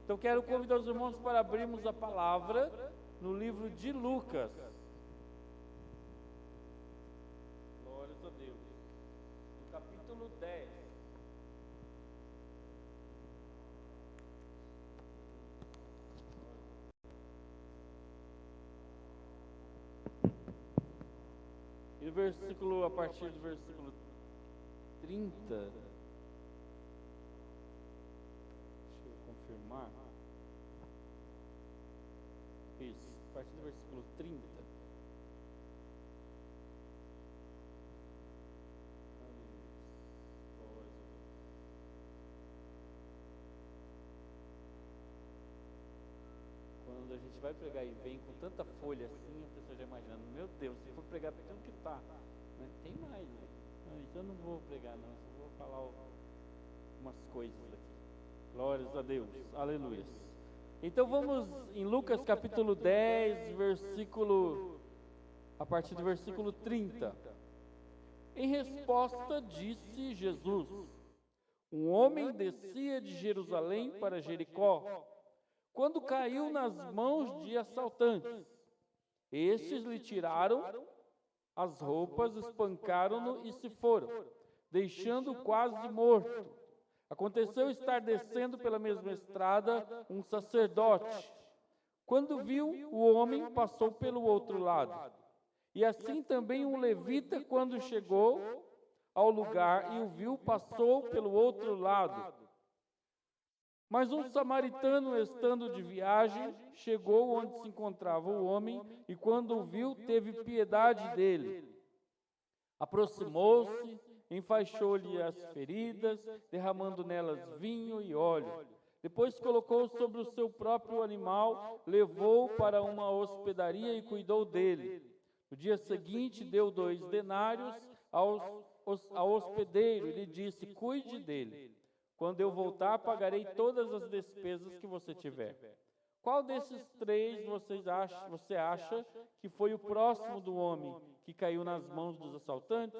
Então quero convidar os irmãos para abrirmos a palavra no livro de Lucas. Glórias a Deus. No capítulo 10. E o versículo, a partir do versículo 30. Deixa eu confirmar. Isso, a partir do versículo 30. Quando a gente vai pregar e vem com tanta folha assim, a pessoa já imaginando, meu Deus, se for pregar tudo que está, né? Tem mais, né? Não, então eu não vou pregar não, só vou falar umas coisas aqui. Glórias a Deus, aleluia. Então vamos em Lucas capítulo 10, a partir do versículo 30. Em resposta disse Jesus: um homem descia de Jerusalém para Jericó, quando caiu nas mãos de assaltantes. Estes lhe tiraram as roupas, espancaram-no e se foram, deixando-o quase morto. Aconteceu estar descendo pela mesma estrada um sacerdote. Quando viu o homem, passou pelo outro lado. E assim também um levita, quando chegou ao lugar e o viu, passou pelo outro lado. Mas um samaritano, estando de viagem, chegou onde se encontrava o homem, e quando o viu, teve piedade dele. Aproximou-se, enfaixou-lhe as feridas, derramando nelas vinho e óleo. Depois colocou sobre o seu próprio animal, levou-o para uma hospedaria e cuidou dele. No dia seguinte, deu 2 denários ao hospedeiro e lhe disse: cuide dele. Quando eu voltar, pagarei todas as despesas que você tiver. Qual desses 3 você acha que foi o próximo do homem que caiu nas mãos dos assaltantes?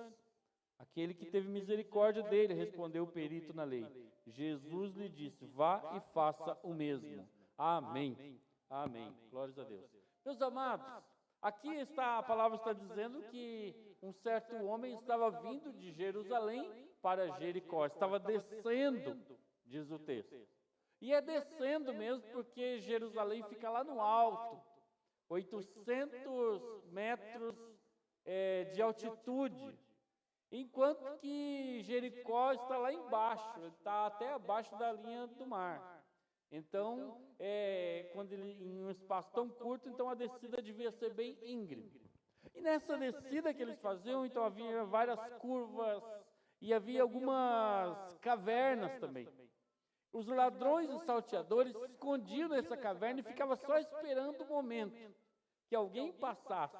Aquele que teve misericórdia dele, respondeu o perito na lei. Jesus lhe disse: vá e faça o mesmo. Amém. Amém. Glórias a Deus. Meus amados, aqui a palavra está dizendo que um certo homem estava vindo de Jerusalém para Jericó, estava descendo, diz o texto. E é descendo mesmo, porque Jerusalém fica lá no alto, 800 metros de altitude, enquanto que Jericó está lá embaixo, está até abaixo da linha do mar. Então, quando ele em um espaço tão curto, então a descida devia ser bem íngreme. E nessa descida que eles faziam, então havia várias curvas e havia algumas cavernas também. Os ladrões e salteadores se escondiam nessa caverna e ficavam só esperando o momento que alguém passasse.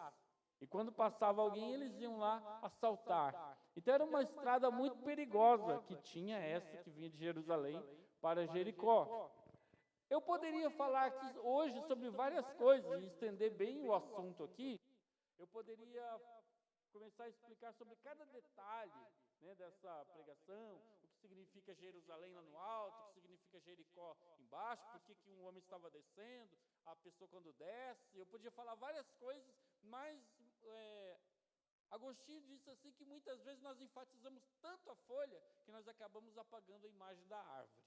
E quando passava alguém, eles iam lá assaltar. Então era uma estrada muito perigosa que tinha essa que vinha de Jerusalém para Jericó. Eu poderia falar aqui hoje sobre várias coisas e estender bem o assunto aqui. Eu poderia começar a explicar sobre cada detalhe, né, dessa pregação, o que significa Jerusalém lá no alto, o que significa Jericó embaixo, por que um homem estava descendo, a pessoa quando desce. Eu podia falar várias coisas, mas Agostinho disse assim que muitas vezes nós enfatizamos tanto a folha que nós acabamos apagando a imagem da árvore.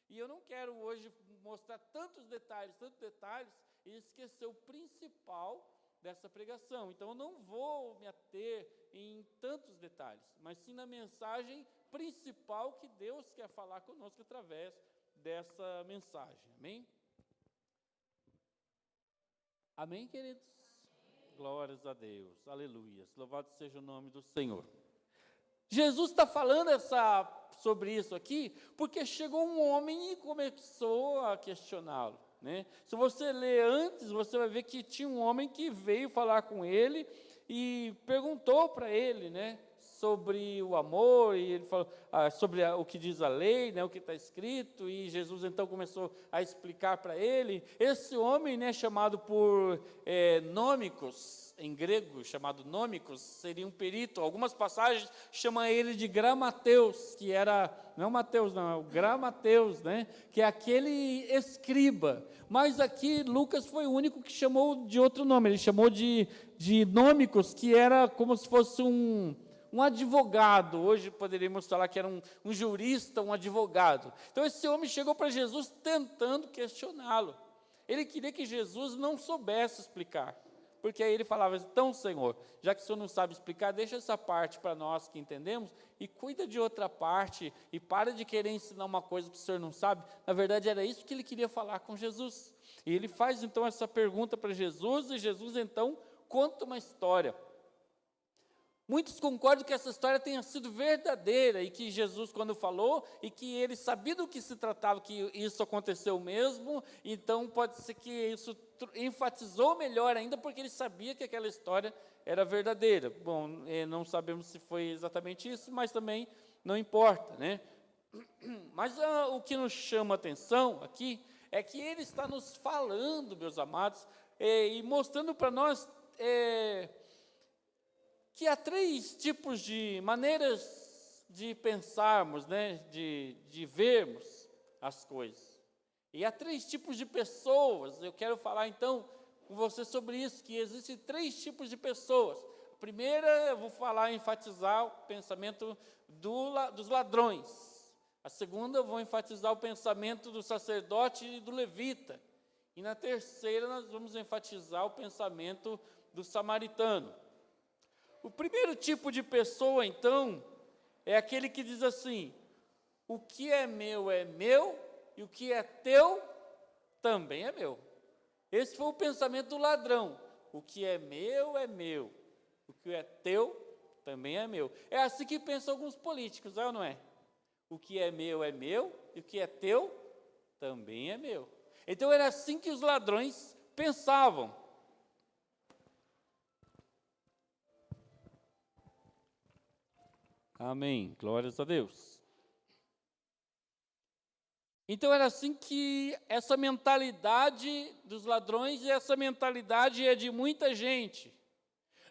E eu não quero hoje mostrar tantos detalhes e esquecer o principal dessa pregação. Então eu não vou me ater em tantos detalhes, mas sim na mensagem principal que Deus quer falar conosco através dessa mensagem. Amém? Amém, queridos? Glórias a Deus, aleluia, louvado seja o nome do Senhor. Jesus está falando sobre isso aqui, porque chegou um homem e começou a questioná-lo, né? Se você ler antes, você vai ver que tinha um homem que veio falar com ele e perguntou para ele, né, sobre o amor, e ele falou sobre o que diz a lei, né, o que está escrito, e Jesus então começou a explicar para ele. Esse homem, né, chamado por nômicos, em grego, chamado nômicos, seria um perito. Algumas passagens chamam ele de gramateus, que era, não é o Mateus, não, é o gramateus, né, que é aquele escriba. Mas aqui Lucas foi o único que chamou de outro nome, ele chamou de nômicos, que era como se fosse um advogado. Hoje poderíamos falar que era um jurista, um advogado. Então esse homem chegou para Jesus tentando questioná-lo. Ele queria que Jesus não soubesse explicar. Porque aí ele falava: então, Senhor, já que o Senhor não sabe explicar, deixa essa parte para nós que entendemos e cuida de outra parte e para de querer ensinar uma coisa que o Senhor não sabe. Na verdade, era isso que ele queria falar com Jesus. E ele faz então essa pergunta para Jesus, e Jesus então conta uma história. Muitos concordam que essa história tenha sido verdadeira e que Jesus, quando falou, e que ele sabia do que se tratava, que isso aconteceu mesmo, então pode ser que isso enfatizou melhor ainda, porque ele sabia que aquela história era verdadeira. Bom, não sabemos se foi exatamente isso, mas também não importa, né? Mas o que nos chama a atenção aqui é que ele está nos falando, meus amados, e mostrando para nós que há 3 tipos de maneiras de pensarmos, né, de vermos as coisas. E há 3 tipos de pessoas. Eu quero falar então com você sobre isso, que existem 3 tipos de pessoas. A primeira, eu vou falar, enfatizar o pensamento dos ladrões. A segunda, eu vou enfatizar o pensamento do sacerdote e do levita. E na terceira, nós vamos enfatizar o pensamento do samaritano. O primeiro tipo de pessoa, então, é aquele que diz assim: o que é meu, e o que é teu também é meu. Esse foi o pensamento do ladrão. O que é meu, o que é teu também é meu. É assim que pensam alguns políticos, é ou não é? O que é meu, e o que é teu também é meu. Então era assim que os ladrões pensavam. Amém, glórias a Deus. Então era assim que essa mentalidade dos ladrões, e essa mentalidade é de muita gente.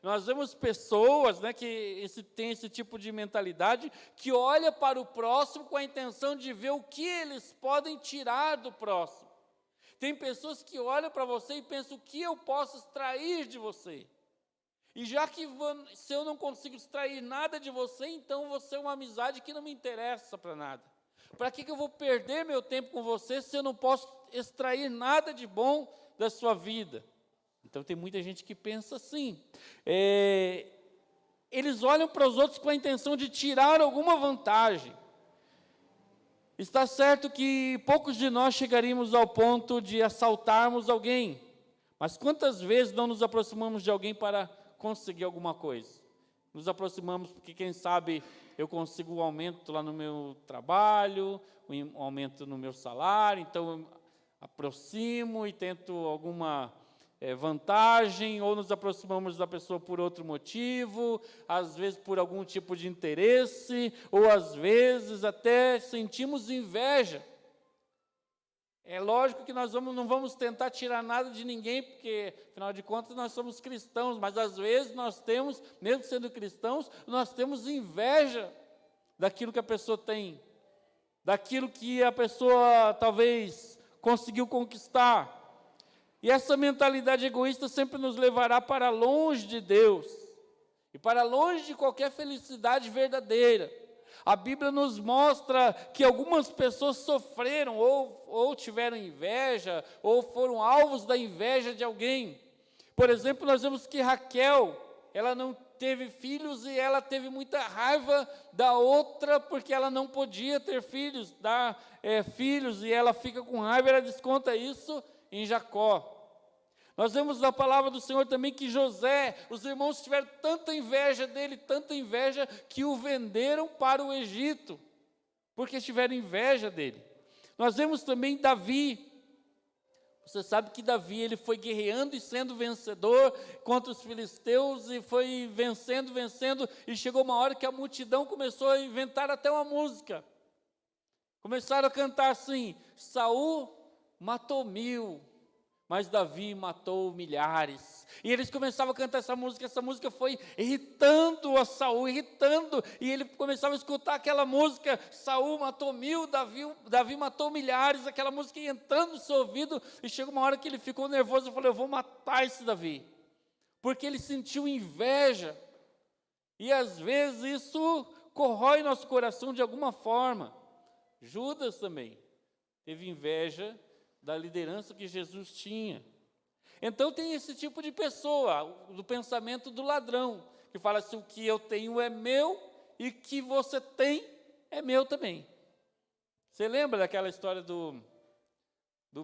Nós vemos pessoas, né, que tem esse tipo de mentalidade, que olha para o próximo com a intenção de ver o que eles podem tirar do próximo. Tem pessoas que olham para você e pensam: o que eu posso extrair de você? E já que se eu não consigo extrair nada de você, então você é uma amizade que não me interessa para nada. Para que eu vou perder meu tempo com você se eu não posso extrair nada de bom da sua vida? Então tem muita gente que pensa assim. Eles olham para os outros com a intenção de tirar alguma vantagem. Está certo que poucos de nós chegaríamos ao ponto de assaltarmos alguém. Mas quantas vezes não nos aproximamos de alguém para conseguir alguma coisa? Nos aproximamos porque, quem sabe, eu consigo um aumento lá no meu trabalho, um aumento no meu salário, então eu aproximo e tento alguma vantagem, ou nos aproximamos da pessoa por outro motivo, às vezes por algum tipo de interesse, ou às vezes até sentimos inveja. É lógico que nós não vamos tentar tirar nada de ninguém, porque, afinal de contas, nós somos cristãos, mas às vezes nós temos, mesmo sendo cristãos, nós temos inveja daquilo que a pessoa tem, daquilo que a pessoa talvez conseguiu conquistar. E essa mentalidade egoísta sempre nos levará para longe de Deus, e para longe de qualquer felicidade verdadeira. A Bíblia nos mostra que algumas pessoas sofreram, ou tiveram inveja, ou foram alvos da inveja de alguém. Por exemplo, nós vemos que Raquel, ela não teve filhos, e ela teve muita raiva da outra, porque ela não podia ter filhos, filhos, e ela fica com raiva, ela desconta isso em Jacó. Nós vemos na palavra do Senhor também que José, os irmãos tiveram tanta inveja dele, tanta inveja, que o venderam para o Egito, porque tiveram inveja dele. Nós vemos também Davi. Você sabe que Davi, ele foi guerreando e sendo vencedor contra os filisteus, e foi vencendo, e chegou uma hora que a multidão começou a inventar até uma música. Começaram a cantar assim: Saul matou 1000, mas Davi matou milhares. E eles começavam a cantar essa música foi irritando a Saul, irritando, e ele começava a escutar aquela música: Saul matou 1000, Davi matou milhares, aquela música ia entrando no seu ouvido, e chegou uma hora que ele ficou nervoso e falou: eu vou matar esse Davi, porque ele sentiu inveja, e às vezes isso corrói nosso coração de alguma forma. Judas também teve inveja da liderança que Jesus tinha. Então tem esse tipo de pessoa, do pensamento do ladrão, que fala assim: o que eu tenho é meu, e o que você tem é meu também. Você lembra daquela história do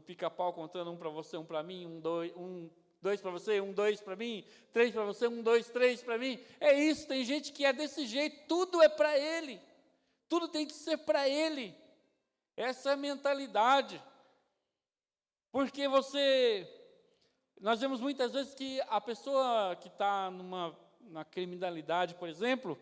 pica-pau contando um para você, um para mim, dois para você, 2 para mim, 3 para você, 2, 3 para mim? É isso, tem gente que é desse jeito, tudo é para ele, tudo tem que ser para ele. Essa é a mentalidade. Porque nós vemos muitas vezes que a pessoa que está na criminalidade, por exemplo,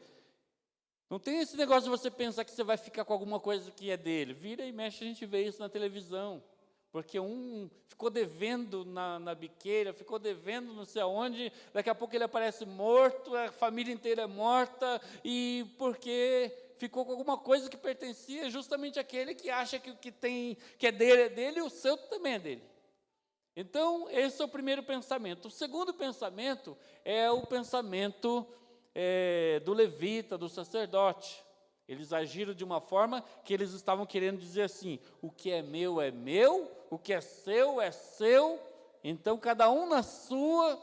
não tem esse negócio de você pensar que você vai ficar com alguma coisa que é dele. Vira e mexe, a gente vê isso na televisão. Porque um ficou devendo na biqueira, ficou devendo não sei aonde, daqui a pouco ele aparece morto, a família inteira é morta, e porque ficou com alguma coisa que pertencia justamente àquele que acha que o que é dele, e o seu também é dele. Então, esse é o primeiro pensamento. O segundo pensamento é o pensamento do levita, do sacerdote. Eles agiram de uma forma que eles estavam querendo dizer assim: o que é meu, o que é seu, então cada um na sua,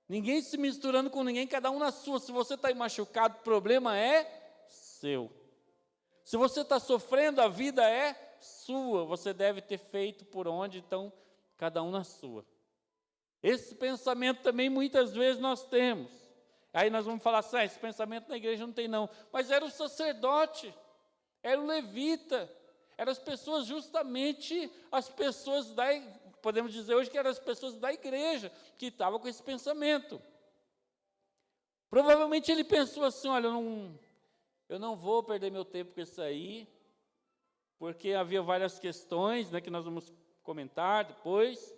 ninguém se misturando com ninguém, cada um na sua. Se você está aí machucado, o problema é seu. Se você está sofrendo, a vida é sua, você deve ter feito por onde, então cada um na sua. Esse pensamento também muitas vezes nós temos. Aí nós vamos falar assim: esse pensamento na igreja não tem não. Mas era o sacerdote, era o levita, eram as pessoas, justamente as pessoas podemos dizer hoje que eram as pessoas da igreja que estavam com esse pensamento. Provavelmente ele pensou assim: olha, eu não vou perder meu tempo com isso aí, porque havia várias questões, que nós vamos comentar depois.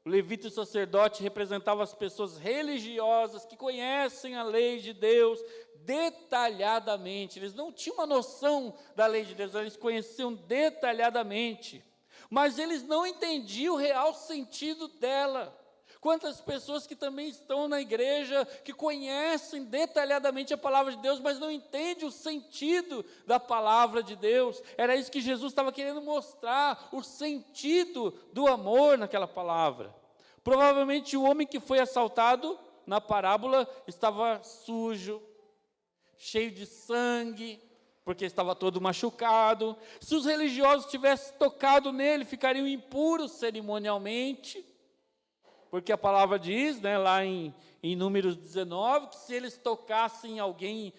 O levita e o sacerdote representavam as pessoas religiosas que conhecem a lei de Deus detalhadamente. Eles não tinham uma noção da lei de Deus, eles conheciam detalhadamente, mas eles não entendiam o real sentido dela. Quantas pessoas que também estão na igreja, que conhecem detalhadamente a palavra de Deus, mas não entendem o sentido da palavra de Deus. Era isso que Jesus estava querendo mostrar, o sentido do amor naquela palavra. Provavelmente o homem que foi assaltado na parábola estava sujo, cheio de sangue, porque estava todo machucado. Se os religiosos tivessem tocado nele, ficariam impuros cerimonialmente. Porque a palavra diz, lá em Números 19, que se eles tocassem alguém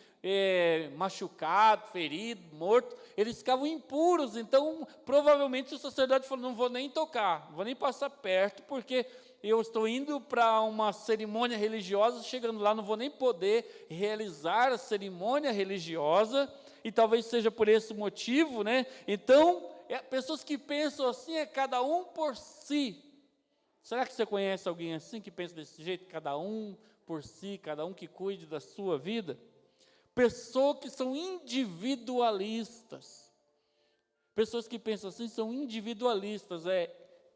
machucado, ferido, morto, eles ficavam impuros. Então, provavelmente o sacerdote falou: não vou nem tocar, não vou nem passar perto, porque eu estou indo para uma cerimônia religiosa, chegando lá não vou nem poder realizar a cerimônia religiosa, e talvez seja por esse motivo, Então, pessoas que pensam assim, cada um por si. Será que você conhece alguém assim, que pensa desse jeito? Cada um por si, cada um que cuide da sua vida? Pessoas que são individualistas. Pessoas que pensam assim são individualistas.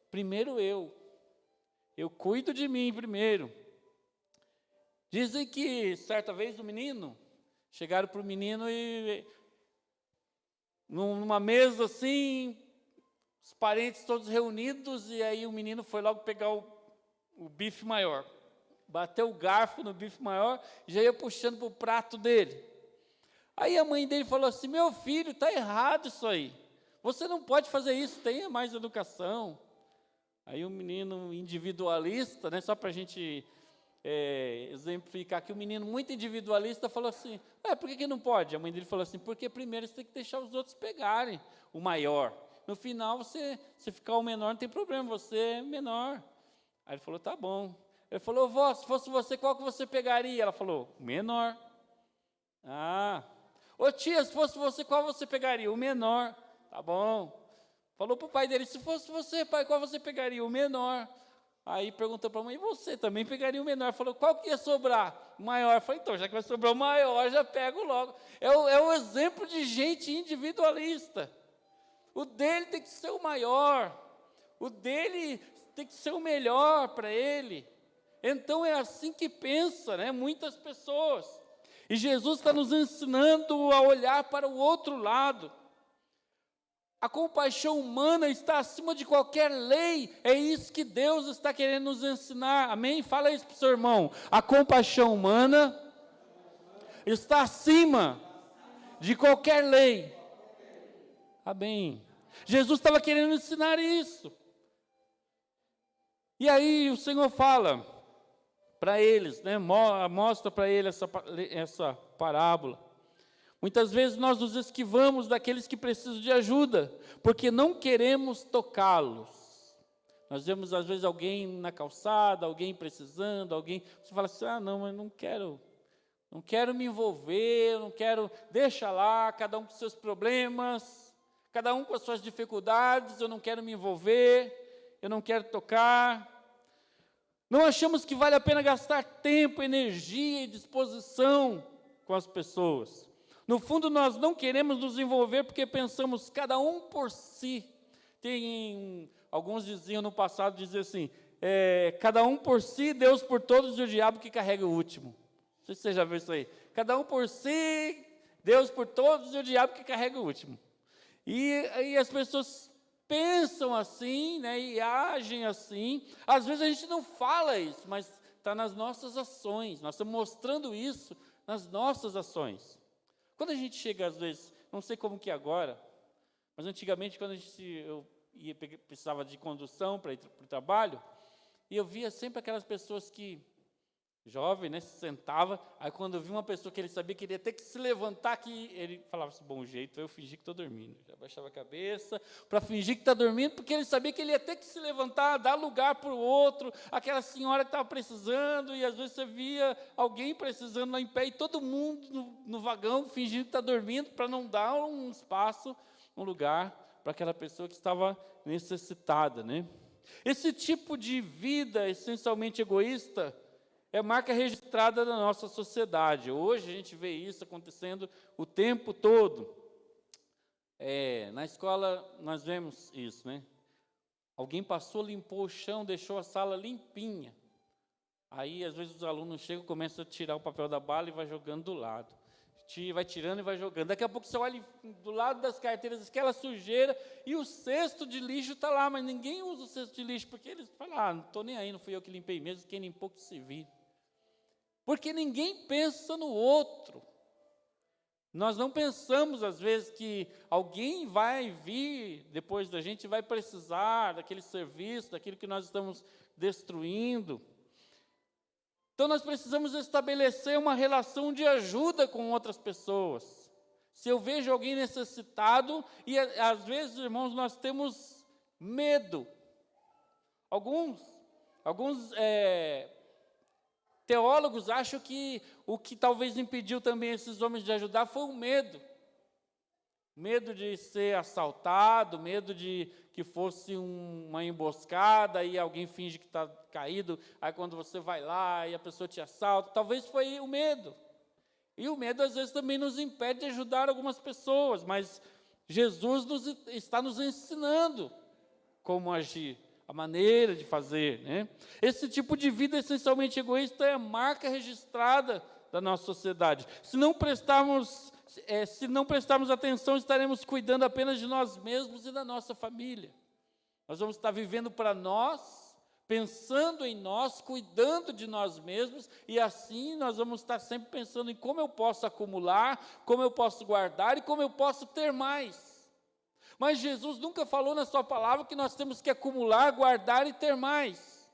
Primeiro eu cuido de mim primeiro. Dizem que certa vez chegaram para o menino e numa mesa assim, os parentes todos reunidos, e aí o menino foi logo pegar o bife maior, bateu o garfo no bife maior, já ia puxando para o prato dele. Aí a mãe dele falou assim: meu filho, está errado isso aí, você não pode fazer isso, tenha mais educação. Aí o menino individualista, só para a gente exemplificar aqui, o menino muito individualista falou assim: por que não pode? A mãe dele falou assim: porque primeiro você tem que deixar os outros pegarem o maior. no final você ficar o menor, não tem problema, você é menor. Aí ele falou, tá bom. Ele falou, vó, se fosse você, qual que você pegaria? Ela falou, o menor. Ah. Ô tia, se fosse você, qual você pegaria? O menor. Tá bom. Falou para o pai dele, se fosse você, pai, qual você pegaria? O menor. Aí perguntou para a mãe, e você também pegaria o menor? Falou, qual que ia sobrar? O maior. Falei, então, já que vai sobrar o maior, já pego logo. É o exemplo de gente individualista. O dele tem que ser o maior. O dele tem que ser o melhor para ele. Então é assim que pensa, né, muitas pessoas. E Jesus está nos ensinando a olhar para o outro lado. A compaixão humana está acima de qualquer lei. É isso que Deus está querendo nos ensinar. Amém? Fala isso para o seu irmão. A compaixão humana está acima de qualquer lei. Amém. Jesus estava querendo ensinar isso. E aí o Senhor fala para eles, né, mostra para eles essa parábola. Muitas vezes nós nos esquivamos daqueles que precisam de ajuda, porque não queremos tocá-los. Nós vemos às vezes alguém na calçada, alguém precisando, você fala assim, não, mas não quero me envolver, não quero, deixa lá, cada um com seus problemas, cada um com as suas dificuldades, eu não quero me envolver, eu não quero tocar. Não achamos que vale a pena gastar tempo, energia e disposição com as pessoas. No fundo, nós não queremos nos envolver porque pensamos cada um por si. Alguns diziam no passado, diziam assim, cada um por si, Deus por todos e o diabo que carrega o último. Não sei se você já viu isso aí. Cada um por si, Deus por todos e o diabo que carrega o último. E as pessoas pensam assim, né, e agem assim. Às vezes a gente não fala isso, mas está nas nossas ações. Nós estamos mostrando isso nas nossas ações. Quando a gente chega, às vezes, não sei como que é agora, mas antigamente, quando eu precisava de condução para ir para o trabalho, e eu via sempre aquelas pessoas que, jovem, né, se sentava, aí quando eu vi uma pessoa que ele sabia que ele ia ter que se levantar, que ele falava assim, bom jeito, eu fingi que estou dormindo, já baixava a cabeça, para fingir que está dormindo, porque ele sabia que ele ia ter que se levantar, dar lugar para o outro, aquela senhora que estava precisando, e às vezes você via alguém precisando lá em pé, e todo mundo no vagão, fingindo que está dormindo, para não dar um espaço, um lugar, para aquela pessoa que estava necessitada, né? Esse tipo de vida essencialmente egoísta, é marca registrada na nossa sociedade. Hoje a gente vê isso acontecendo o tempo todo. Na escola nós vemos isso, né? Alguém passou, limpou o chão, deixou a sala limpinha. Aí, às vezes, os alunos chegam, começam a tirar o papel da bala e vai jogando do lado. Vai tirando e vai jogando. Daqui a pouco você olha do lado das carteiras, aquela sujeira, e o cesto de lixo está lá, mas ninguém usa o cesto de lixo, porque eles falam, não estou nem aí, não fui eu que limpei mesmo, quem limpou que se vire. Porque ninguém pensa no outro. Nós não pensamos, às vezes, que alguém vai vir depois da gente, vai precisar daquele serviço, daquilo que nós estamos destruindo. Então, nós precisamos estabelecer uma relação de ajuda com outras pessoas. Se eu vejo alguém necessitado, e às vezes, irmãos, nós temos medo. Alguns teólogos acham que o que talvez impediu também esses homens de ajudar foi o medo. Medo de ser assaltado, medo de que fosse uma emboscada e alguém finge que está caído, aí quando você vai lá e a pessoa te assalta, talvez foi o medo. E o medo às vezes também nos impede de ajudar algumas pessoas, mas Jesus está nos ensinando como agir. A maneira de fazer, né? Esse tipo de vida essencialmente egoísta é a marca registrada da nossa sociedade. Se não prestarmos atenção, estaremos cuidando apenas de nós mesmos e da nossa família. Nós vamos estar vivendo para nós, pensando em nós, cuidando de nós mesmos, e assim nós vamos estar sempre pensando em como eu posso acumular, como eu posso guardar e como eu posso ter mais. Mas Jesus nunca falou na sua palavra que nós temos que acumular, guardar e ter mais.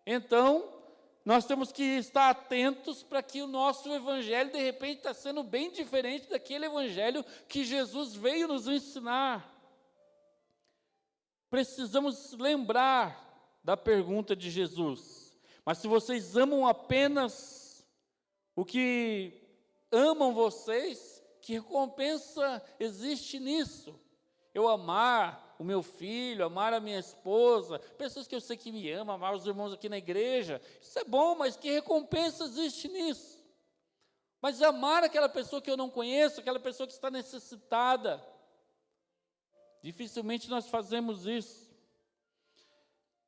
Então, nós temos que estar atentos para que o nosso evangelho, de repente, está sendo bem diferente daquele evangelho que Jesus veio nos ensinar. precisamos lembrar da pergunta de Jesus: mas se vocês amam apenas o que amam vocês, que recompensa existe nisso? Eu amar o meu filho, amar a minha esposa, pessoas que eu sei que me amam, amar os irmãos aqui na igreja, isso é bom, mas que recompensa existe nisso? Mas amar aquela pessoa que eu não conheço, aquela pessoa que está necessitada, dificilmente nós fazemos isso.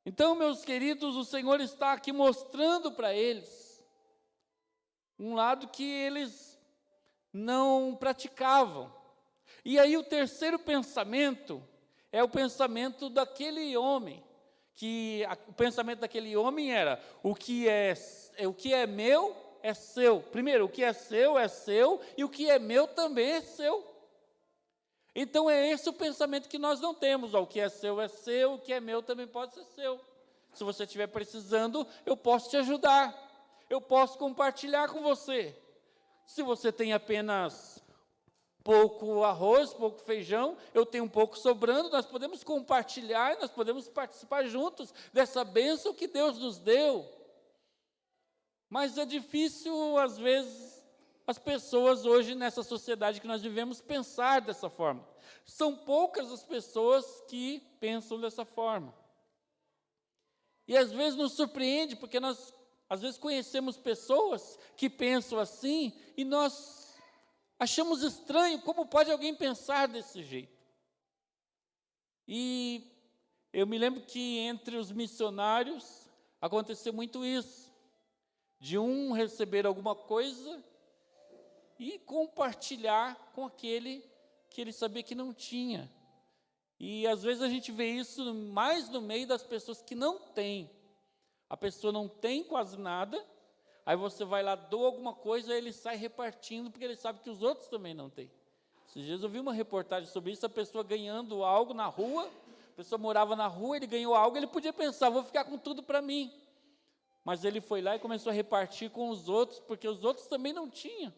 Então, meus queridos, o Senhor está aqui mostrando para eles um lado que eles não praticavam. E aí o terceiro pensamento é o pensamento daquele homem, o pensamento daquele homem era: o que é meu é seu. Primeiro, o que é seu, e o que é meu também é seu. Então é esse o pensamento que nós não temos: o que é seu, o que é meu também pode ser seu. Se você estiver precisando, eu posso te ajudar, eu posso compartilhar com você. Se você tem apenas pouco arroz, pouco feijão, eu tenho um pouco sobrando, nós podemos compartilhar, nós podemos participar juntos dessa bênção que Deus nos deu. Mas é difícil, às vezes, as pessoas hoje, nessa sociedade que nós vivemos, pensar dessa forma. São poucas as pessoas que pensam dessa forma. E às vezes nos surpreende, porque nós, às vezes, conhecemos pessoas que pensam assim, e nós achamos estranho como pode alguém pensar desse jeito. E eu me lembro que entre os missionários aconteceu muito isso, de um receber alguma coisa e compartilhar com aquele que ele sabia que não tinha. E às vezes a gente vê isso mais no meio das pessoas que não têm. A pessoa não tem quase nada, aí você vai lá, doa alguma coisa, aí ele sai repartindo, porque ele sabe que os outros também não têm. Esses dias eu vi uma reportagem sobre isso, a pessoa ganhando algo na rua, a pessoa morava na rua, ele ganhou algo, ele podia pensar: vou ficar com tudo para mim. Mas ele foi lá e começou a repartir com os outros, porque os outros também não tinham.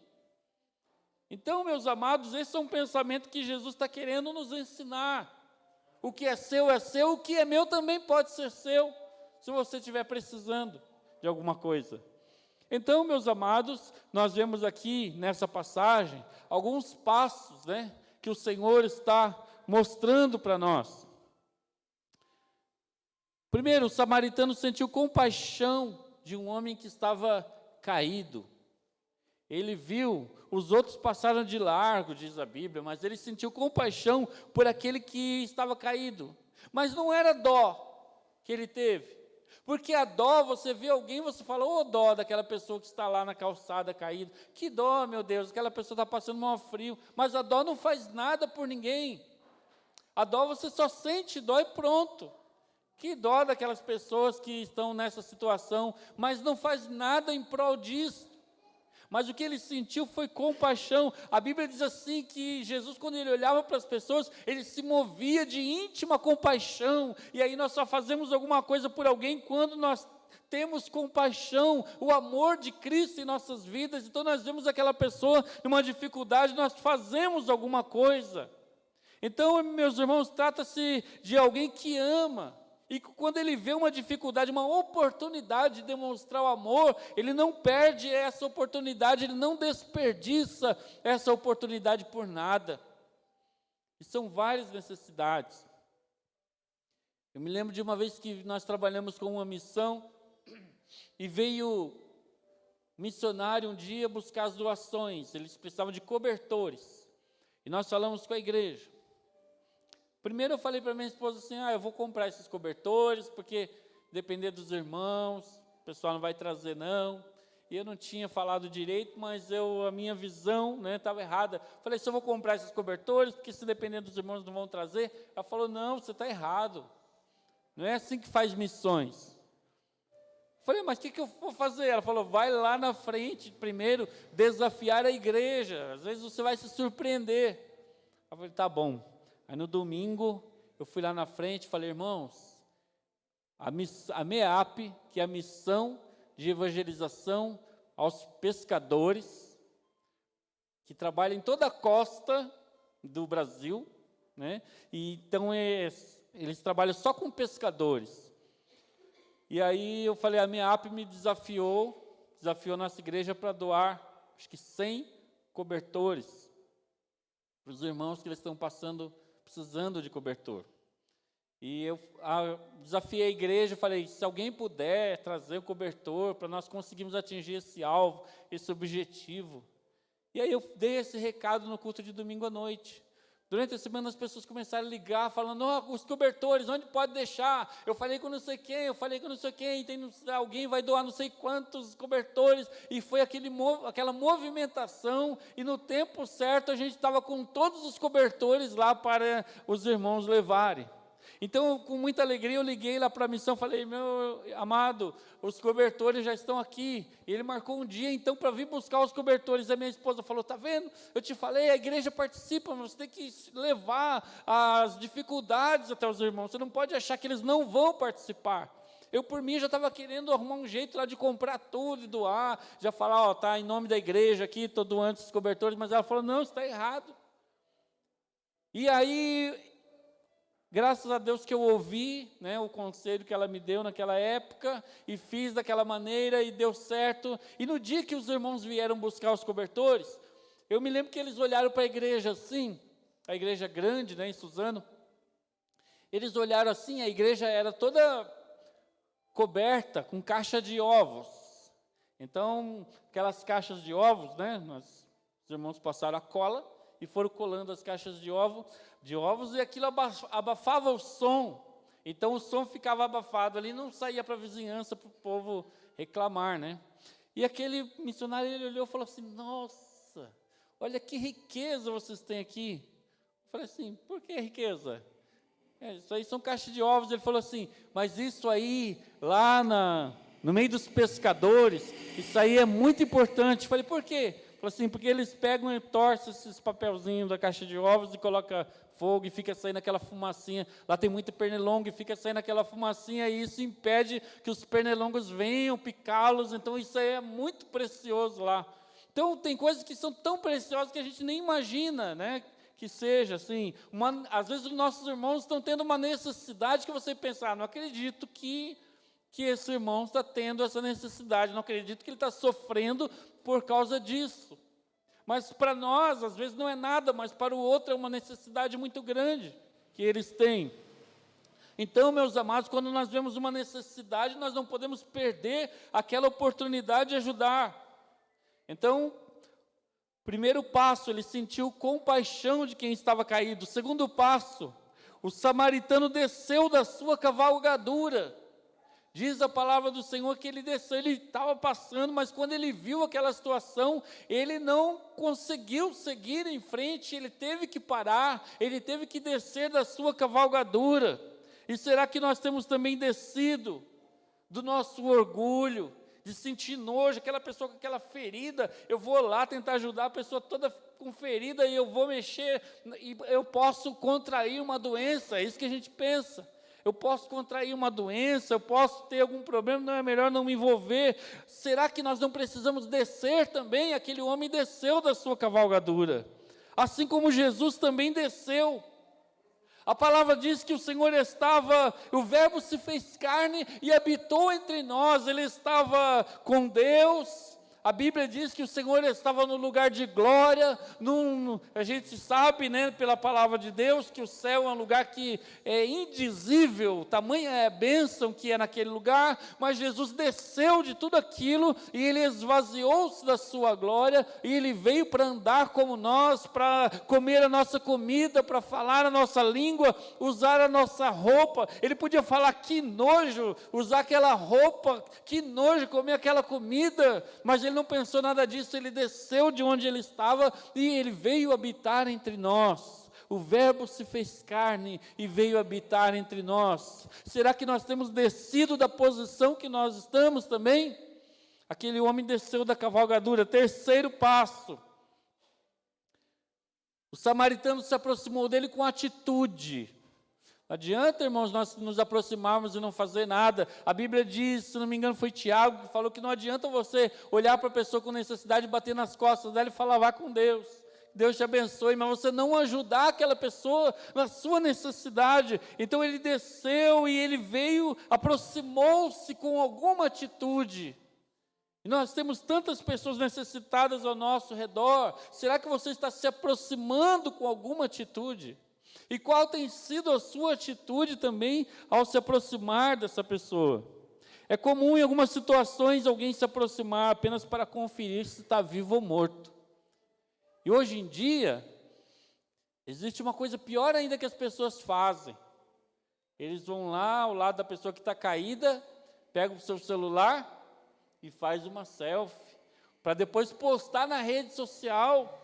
Então, meus amados, esse é um pensamento que Jesus está querendo nos ensinar. O que é seu, o que é meu também pode ser seu, se você estiver precisando de alguma coisa. Então, meus amados, nós vemos aqui nessa passagem alguns passos, que o Senhor está mostrando para nós. Primeiro, o samaritano sentiu compaixão de um homem que estava caído. Ele viu, os outros passaram de largo, diz a Bíblia, mas ele sentiu compaixão por aquele que estava caído. Mas não era dó que ele teve. Porque a dó, você vê alguém, você fala: ô dó daquela pessoa que está lá na calçada caído. Que dó, meu Deus, aquela pessoa está passando mal frio. Mas a dó não faz nada por ninguém. A dó você só sente dó e pronto. Que dó daquelas pessoas que estão nessa situação, mas não faz nada em prol disso. Mas o que ele sentiu foi compaixão. A Bíblia diz assim que Jesus, quando ele olhava para as pessoas, ele se movia de íntima compaixão. E aí nós só fazemos alguma coisa por alguém quando nós temos compaixão, o amor de Cristo em nossas vidas. Então nós vemos aquela pessoa numa dificuldade, nós fazemos alguma coisa. Então, meus irmãos, trata-se de alguém que ama. E quando ele vê uma dificuldade, uma oportunidade de demonstrar o amor, ele não perde essa oportunidade, ele não desperdiça essa oportunidade por nada. E são várias necessidades. Eu me lembro de uma vez que nós trabalhamos com uma missão, e veio missionário um dia buscar as doações, eles precisavam de cobertores. E nós falamos com a igreja. Primeiro eu falei para minha esposa assim: eu vou comprar esses cobertores, porque depender dos irmãos, o pessoal não vai trazer não. E eu não tinha falado direito, mas a minha visão estava errada. Falei: se eu vou comprar esses cobertores, porque se depender dos irmãos não vão trazer. Ela falou: não, você está errado. Não é assim que faz missões. Falei: mas o que eu vou fazer? Ela falou: vai lá na frente primeiro, desafiar a igreja. Às vezes você vai se surpreender. Eu falei: tá bom. Aí no domingo, eu fui lá na frente e falei: irmãos, a MEAP, que é a missão de evangelização aos pescadores, que trabalha em toda a costa do Brasil, e então eles trabalham só com pescadores. E aí eu falei, a minha AP me desafiou nossa igreja para doar, acho que 100 cobertores para os irmãos que eles estão precisando de cobertor. E eu desafiei a igreja, falei, se alguém puder trazer o cobertor para nós conseguirmos atingir esse alvo, esse objetivo. E aí eu dei esse recado no culto de domingo à noite. Durante a semana as pessoas começaram a ligar, falando, os cobertores, onde pode deixar? Eu falei com não sei quem, alguém vai doar não sei quantos cobertores, e foi aquela movimentação, e no tempo certo a gente estava com todos os cobertores lá para os irmãos levarem. Então, com muita alegria, eu liguei lá para a missão, falei, meu amado, os cobertores já estão aqui. E ele marcou um dia, então, para vir buscar os cobertores. A minha esposa falou, está vendo? Eu te falei, a igreja participa, mas você tem que levar as dificuldades até os irmãos. Você não pode achar que eles não vão participar. Eu, por mim, já estava querendo arrumar um jeito lá de comprar tudo e doar. Já falar, tá em nome da igreja aqui, estou doando esses cobertores. Mas ela falou, não, está errado. E aí, graças a Deus que eu ouvi, né, o conselho que ela me deu naquela época, e fiz daquela maneira, e deu certo. E no dia que os irmãos vieram buscar os cobertores, eu me lembro que eles olharam para a igreja assim, a igreja grande, né, em Suzano. Eles olharam assim, a igreja era toda coberta com caixa de ovos. Então, aquelas caixas de ovos, né, os irmãos passaram a cola e foram colando as caixas de ovos, e aquilo abafava o som. Então o som ficava abafado ali, não saía para a vizinhança, para o povo reclamar, né? E aquele missionário, ele olhou e falou assim, nossa, olha que riqueza vocês têm aqui. Eu falei assim, por que riqueza? Isso aí são caixas de ovos. Ele falou assim, mas isso aí, lá no meio dos pescadores, isso aí é muito importante. Eu falei, por quê? Falou assim, porque eles pegam e torcem esses papelzinhos da caixa de ovos e colocam fogo e fica saindo aquela fumacinha. Lá tem muito pernilongo e fica saindo aquela fumacinha, e isso impede que os pernilongos venham picá-los. Então isso aí é muito precioso lá. Então tem coisas que são tão preciosas que a gente nem imagina, né? Que seja assim. Às vezes os nossos irmãos estão tendo uma necessidade que você pensa, não acredito que esse irmão está tendo essa necessidade, não acredito que ele está sofrendo por causa disso. Mas para nós, às vezes não é nada, mas para o outro é uma necessidade muito grande que eles têm. Então, meus amados, quando nós vemos uma necessidade, nós não podemos perder aquela oportunidade de ajudar. Então, primeiro passo, ele sentiu compaixão de quem estava caído. Segundo passo, o samaritano desceu da sua cavalgadura. Diz a palavra do Senhor que ele desceu, ele estava passando, mas quando ele viu aquela situação, ele não conseguiu seguir em frente, ele teve que parar, ele teve que descer da sua cavalgadura. E será que nós temos também descido do nosso orgulho, de sentir nojo, aquela pessoa com aquela ferida, eu vou lá tentar ajudar a pessoa toda com ferida e eu vou mexer, e eu posso contrair uma doença, é isso que a gente pensa. Eu posso contrair uma doença, eu posso ter algum problema, não é melhor não me envolver. Será que nós não precisamos descer também? Aquele homem desceu da sua cavalgadura, assim como Jesus também desceu. A palavra diz que o Senhor o Verbo se fez carne e habitou entre nós, ele estava com Deus. A Bíblia diz que o Senhor estava no lugar de glória, a gente sabe, né, pela palavra de Deus, que o céu é um lugar que é indizível, tamanha é a bênção que é naquele lugar, mas Jesus desceu de tudo aquilo, e ele esvaziou-se da sua glória, e ele veio para andar como nós, para comer a nossa comida, para falar a nossa língua, usar a nossa roupa. Ele podia falar, que nojo, usar aquela roupa, que nojo, comer aquela comida, mas ele não pensou nada disso, ele desceu de onde ele estava e ele veio habitar entre nós. O Verbo se fez carne e veio habitar entre nós. Será que nós temos descido da posição que nós estamos também? Aquele homem desceu da cavalgadura. Terceiro passo. O samaritano se aproximou dele com atitude. Não adianta, irmãos, nós nos aproximarmos e não fazer nada. A Bíblia diz, se não me engano foi Tiago que falou que não adianta você olhar para a pessoa com necessidade e bater nas costas dela e falar, vá com Deus. Deus te abençoe, mas você não ajudar aquela pessoa na sua necessidade. Então ele desceu e ele veio, aproximou-se com alguma atitude. E nós temos tantas pessoas necessitadas ao nosso redor. Será que você está se aproximando com alguma atitude? E qual tem sido a sua atitude também ao se aproximar dessa pessoa? É comum em algumas situações alguém se aproximar apenas para conferir se está vivo ou morto. E hoje em dia, existe uma coisa pior ainda que as pessoas fazem. Eles vão lá ao lado da pessoa que está caída, pegam o seu celular e faz uma selfie, para depois postar na rede social.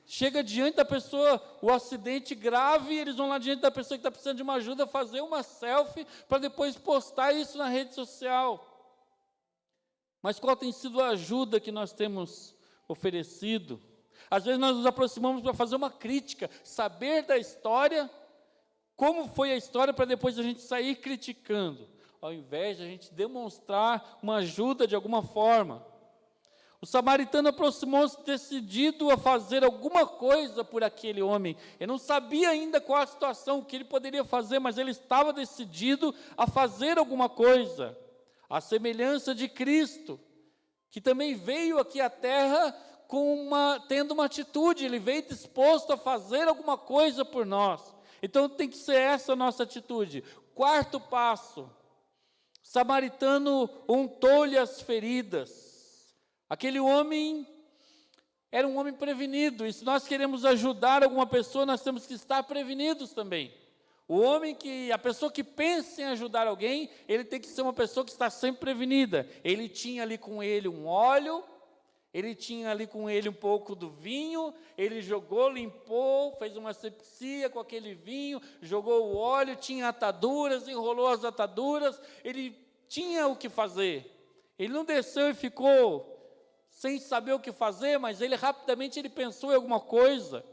Chega diante da pessoa, o acidente grave, eles vão lá diante da pessoa que está precisando de uma ajuda, fazer uma selfie, para depois postar isso na rede social. Mas qual tem sido a ajuda que nós temos oferecido? Às vezes nós nos aproximamos para fazer uma crítica, saber da história, como foi a história, para depois a gente sair criticando, ao invés de a gente demonstrar uma ajuda de alguma forma. O samaritano aproximou-se decidido a fazer alguma coisa por aquele homem. Ele não sabia ainda qual a situação, o que ele poderia fazer, mas ele estava decidido a fazer alguma coisa. A semelhança de Cristo, que também veio aqui à terra tendo uma atitude, ele veio disposto a fazer alguma coisa por nós. Então tem que ser essa a nossa atitude. Quarto passo, o samaritano untou-lhe as feridas. Aquele homem era um homem prevenido, e se nós queremos ajudar alguma pessoa, nós temos que estar prevenidos também. A pessoa que pensa em ajudar alguém, ele tem que ser uma pessoa que está sempre prevenida. Ele tinha ali com ele um óleo, ele tinha ali com ele um pouco do vinho, ele jogou, limpou, fez uma asepsia com aquele vinho, jogou o óleo, tinha ataduras, enrolou as ataduras, ele tinha o que fazer. Ele não desceu e ficou sem saber o que fazer, mas ele rapidamente pensou em alguma coisa.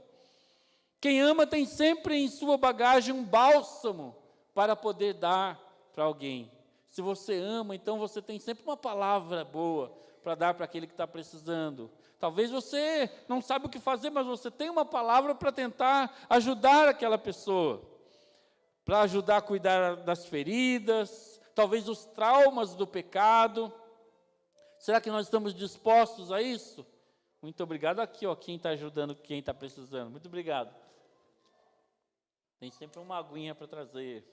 Quem ama tem sempre em sua bagagem um bálsamo para poder dar para alguém. Se você ama, então você tem sempre uma palavra boa para dar para aquele que está precisando. Talvez você não saiba o que fazer, mas você tem uma palavra para tentar ajudar aquela pessoa, para ajudar a cuidar das feridas, talvez os traumas do pecado. Será que nós estamos dispostos a isso? Muito obrigado. Aqui, quem está ajudando, quem está precisando. Muito obrigado. Tem sempre uma aguinha para trazer.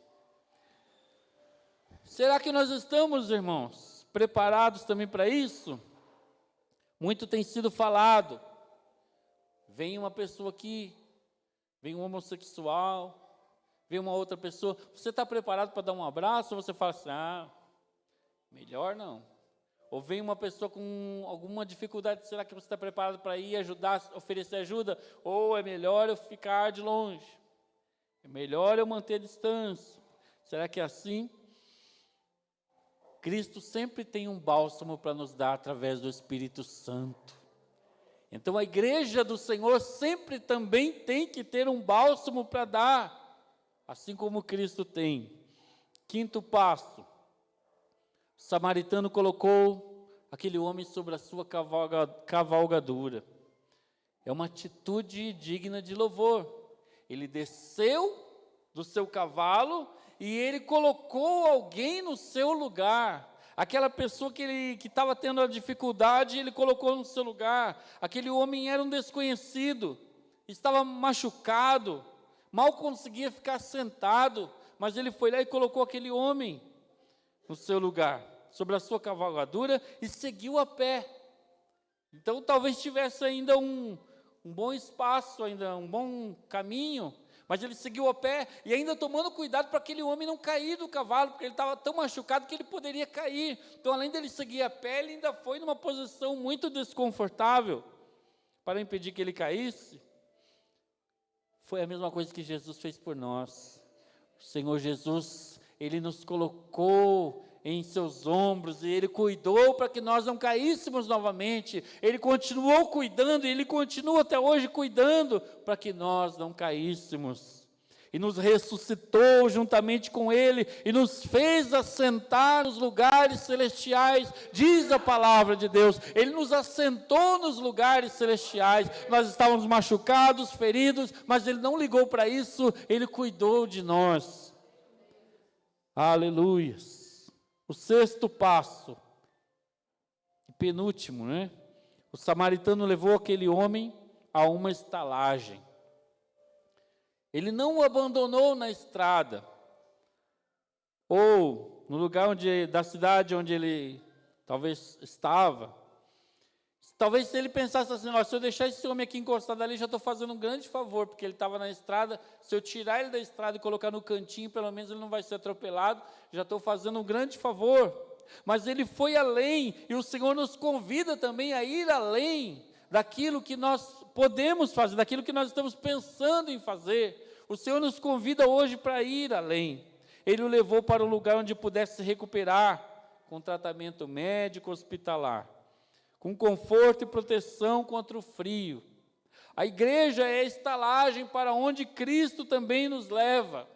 Será que nós estamos, irmãos, preparados também para isso? Muito tem sido falado. Vem uma pessoa aqui, vem um homossexual, vem uma outra pessoa. Você está preparado para dar um abraço? Ou você fala assim, melhor não. Ou vem uma pessoa com alguma dificuldade, será que você está preparado para ir ajudar, oferecer ajuda? Ou é melhor eu ficar de longe? É melhor eu manter a distância? Será que é assim? Cristo sempre tem um bálsamo para nos dar através do Espírito Santo. Então a igreja do Senhor sempre também tem que ter um bálsamo para dar, assim como Cristo tem. Quinto passo, o samaritano colocou aquele homem sobre a sua cavalgadura. É uma atitude digna de louvor. Ele desceu do seu cavalo e ele colocou alguém no seu lugar. Aquela pessoa que estava tendo a dificuldade, ele colocou no seu lugar. Aquele homem era um desconhecido, estava machucado, mal conseguia ficar sentado, mas ele foi lá e colocou aquele homem no seu lugar, sobre a sua cavalgadura, e seguiu a pé. Então talvez tivesse ainda um bom espaço, ainda um bom caminho, mas ele seguiu a pé e ainda tomando cuidado para aquele homem não cair do cavalo, porque ele estava tão machucado que ele poderia cair. Então, além dele seguir a pé, ele ainda foi numa posição muito desconfortável para impedir que ele caísse. Foi a mesma coisa que Jesus fez por nós. O Senhor Jesus, Ele nos colocou em seus ombros, e Ele cuidou para que nós não caíssemos novamente. Ele continuou cuidando, e Ele continua até hoje cuidando para que nós não caíssemos. e nos ressuscitou juntamente com Ele, e nos fez assentar nos lugares celestiais, diz a palavra de Deus. Ele nos assentou nos lugares celestiais. Nós estávamos machucados, feridos, mas Ele não ligou para isso, Ele cuidou de nós. Aleluias. O sexto passo, penúltimo, né? O samaritano levou aquele homem a uma estalagem. Ele não o abandonou na estrada, ou no lugar da cidade onde ele talvez estava. Talvez se ele pensasse assim, se eu deixar esse homem aqui encostado ali, já estou fazendo um grande favor, porque ele estava na estrada. Se eu tirar ele da estrada e colocar no cantinho, pelo menos ele não vai ser atropelado, já estou fazendo um grande favor. Mas ele foi além, e o Senhor nos convida também a ir além daquilo que nós podemos fazer, daquilo que nós estamos pensando em fazer. O Senhor nos convida hoje para ir além. Ele o levou para um lugar onde pudesse se recuperar, com tratamento médico hospitalar, com conforto e proteção contra o frio. A igreja é a estalagem para onde Cristo também nos leva.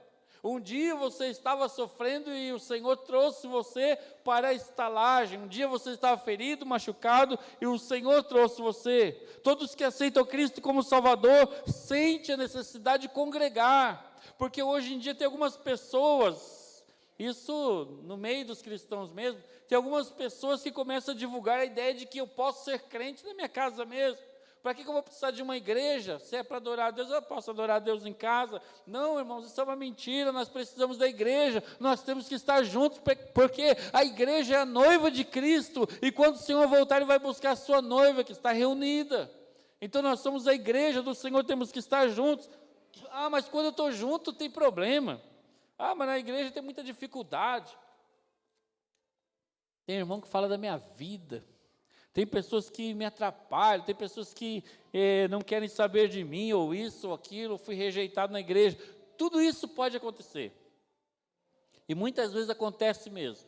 Um dia você estava sofrendo e o Senhor trouxe você para a estalagem. Um dia você estava ferido, machucado, e o Senhor trouxe você. Todos que aceitam Cristo como Salvador sentem a necessidade de congregar, porque hoje em dia tem algumas pessoas, isso no meio dos cristãos mesmo, tem algumas pessoas que começam a divulgar a ideia de que eu posso ser crente na minha casa mesmo. Para que eu vou precisar de uma igreja? Se é para adorar a Deus, eu posso adorar a Deus em casa. Não, irmãos, isso é uma mentira. Nós precisamos da igreja, nós temos que estar juntos, porque a igreja é a noiva de Cristo, e quando o Senhor voltar, Ele vai buscar a sua noiva, que está reunida. Então nós somos a igreja do Senhor, temos que estar juntos. Mas quando eu estou junto tem problema. Mas na igreja tem muita dificuldade. Tem irmão que fala da minha vida. Tem pessoas que me atrapalham, tem pessoas que não querem saber de mim, ou isso, ou aquilo, fui rejeitado na igreja. Tudo isso pode acontecer. E muitas vezes acontece mesmo.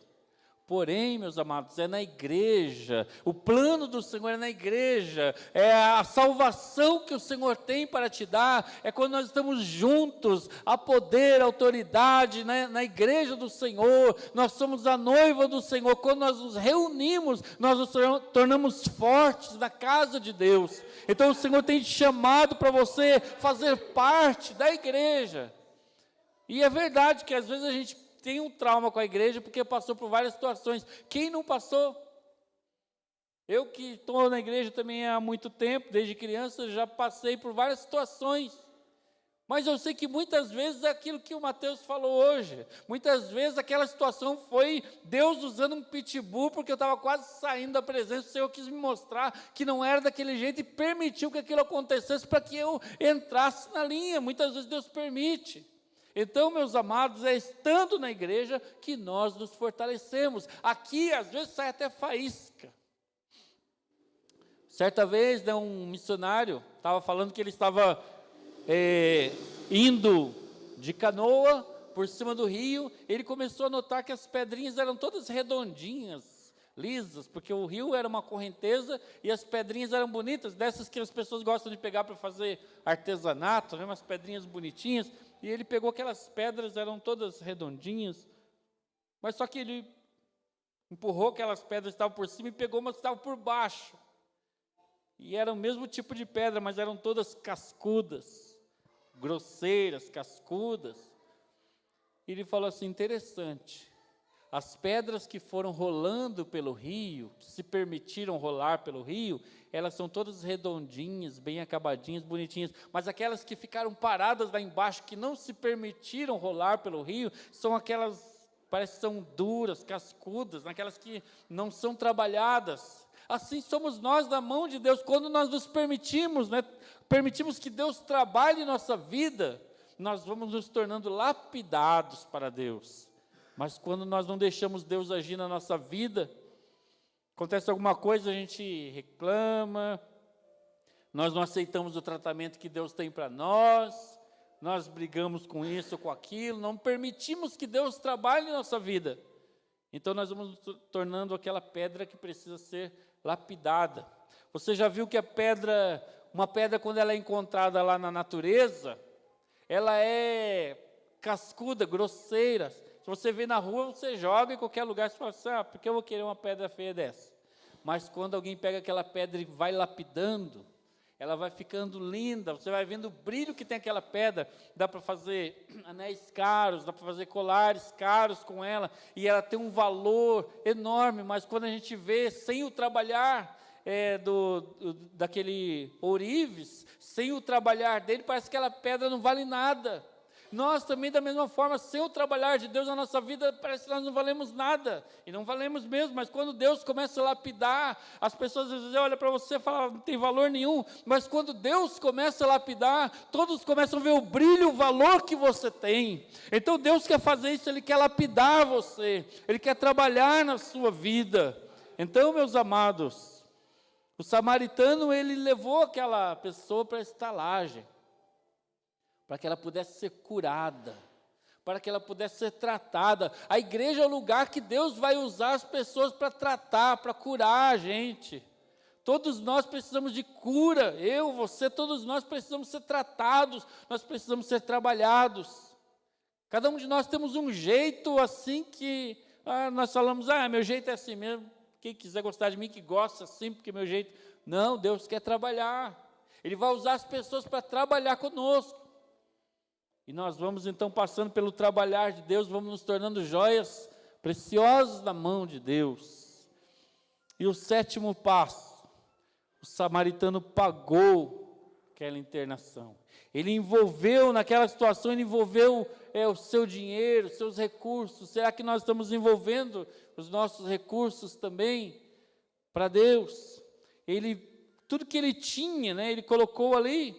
Porém, meus amados, é na igreja, o plano do Senhor é na igreja, é a salvação que o Senhor tem para te dar, é quando nós estamos juntos, a poder, a autoridade, né, na igreja do Senhor. Nós somos a noiva do Senhor. Quando nós nos reunimos, nós nos tornamos fortes na casa de Deus. Então o Senhor tem te chamado para você fazer parte da igreja. E é verdade que às vezes a gente tem um trauma com a igreja, porque passou por várias situações. Quem não passou? Eu que estou na igreja também há muito tempo, desde criança, já passei por várias situações. Mas eu sei que muitas vezes é aquilo que o Mateus falou hoje. Muitas vezes aquela situação foi Deus usando um pitbull, porque eu estava quase saindo da presença. O Senhor quis me mostrar que não era daquele jeito e permitiu que aquilo acontecesse para que eu entrasse na linha. Muitas vezes Deus permite. Então, meus amados, é estando na igreja que nós nos fortalecemos. Aqui, às vezes, sai até faísca. Certa vez, um missionário estava falando que ele estava indo de canoa por cima do rio. Ele começou a notar que as pedrinhas eram todas redondinhas, lisas, porque o rio era uma correnteza e as pedrinhas eram bonitas, dessas que as pessoas gostam de pegar para fazer artesanato, né, umas pedrinhas bonitinhas. E ele pegou aquelas pedras, eram todas redondinhas, mas só que ele empurrou aquelas pedras que estavam por cima e pegou umas que estavam por baixo. E era o mesmo tipo de pedra, mas eram todas cascudas, grosseiras, cascudas. E ele falou assim, interessante, as pedras que foram rolando pelo rio, que se permitiram rolar pelo rio, elas são todas redondinhas, bem acabadinhas, bonitinhas, mas aquelas que ficaram paradas lá embaixo, que não se permitiram rolar pelo rio, são aquelas, parece que são duras, cascudas, aquelas que não são trabalhadas. Assim somos nós na mão de Deus, quando nós nos permitimos, né, permitimos que Deus trabalhe em nossa vida, nós vamos nos tornando lapidados para Deus. Mas quando nós não deixamos Deus agir na nossa vida, acontece alguma coisa, a gente reclama, nós não aceitamos o tratamento que Deus tem para nós brigamos com isso, com aquilo, não permitimos que Deus trabalhe em nossa vida. Então nós vamos nos tornando aquela pedra que precisa ser lapidada. Você já viu que uma pedra quando ela é encontrada lá na natureza, ela é cascuda, grosseira. Se você vê na rua, você joga em qualquer lugar, você fala assim, por que eu vou querer uma pedra feia dessa? Mas quando alguém pega aquela pedra e vai lapidando, ela vai ficando linda, você vai vendo o brilho que tem aquela pedra, dá para fazer anéis caros, dá para fazer colares caros com ela, e ela tem um valor enorme, mas quando a gente vê, sem o trabalhar daquele ourives, sem o trabalhar dele, parece que aquela pedra não vale nada. Nós também, da mesma forma, sem o trabalhar de Deus na nossa vida, parece que nós não valemos nada, e não valemos mesmo, mas quando Deus começa a lapidar, as pessoas às vezes olham para você e falam, não tem valor nenhum, mas quando Deus começa a lapidar, todos começam a ver o brilho, o valor que você tem. Então Deus quer fazer isso, Ele quer lapidar você, Ele quer trabalhar na sua vida. Então, meus amados, o samaritano, ele levou aquela pessoa para a estalagem, para que ela pudesse ser curada, para que ela pudesse ser tratada. A igreja é o lugar que Deus vai usar as pessoas para tratar, para curar a gente. Todos nós precisamos de cura, eu, você, todos nós precisamos ser tratados, nós precisamos ser trabalhados. Cada um de nós temos um jeito assim que nós falamos, meu jeito é assim mesmo, quem quiser gostar de mim, que gosta assim, porque meu jeito... Não, Deus quer trabalhar, Ele vai usar as pessoas para trabalhar conosco. E nós vamos então passando pelo trabalhar de Deus, vamos nos tornando joias preciosas na mão de Deus. E o 7º passo, o samaritano pagou aquela internação. Ele envolveu naquela situação, ele envolveu o seu dinheiro, os seus recursos. Será que nós estamos envolvendo os nossos recursos também para Deus? Tudo que ele tinha, ele colocou ali.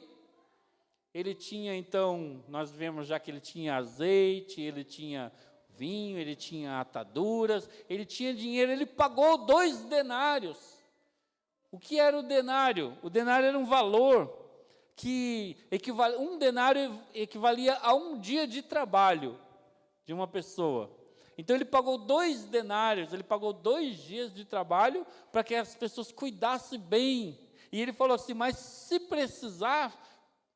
Ele tinha, então, nós vemos já que ele tinha azeite, ele tinha vinho, ele tinha ataduras, ele tinha dinheiro, ele pagou 2 denários. O que era o denário? O denário era um valor que um denário equivalia a um dia de trabalho de uma pessoa. Então ele pagou 2 denários, ele pagou 2 dias de trabalho para que as pessoas cuidassem bem. E ele falou assim, mas se precisar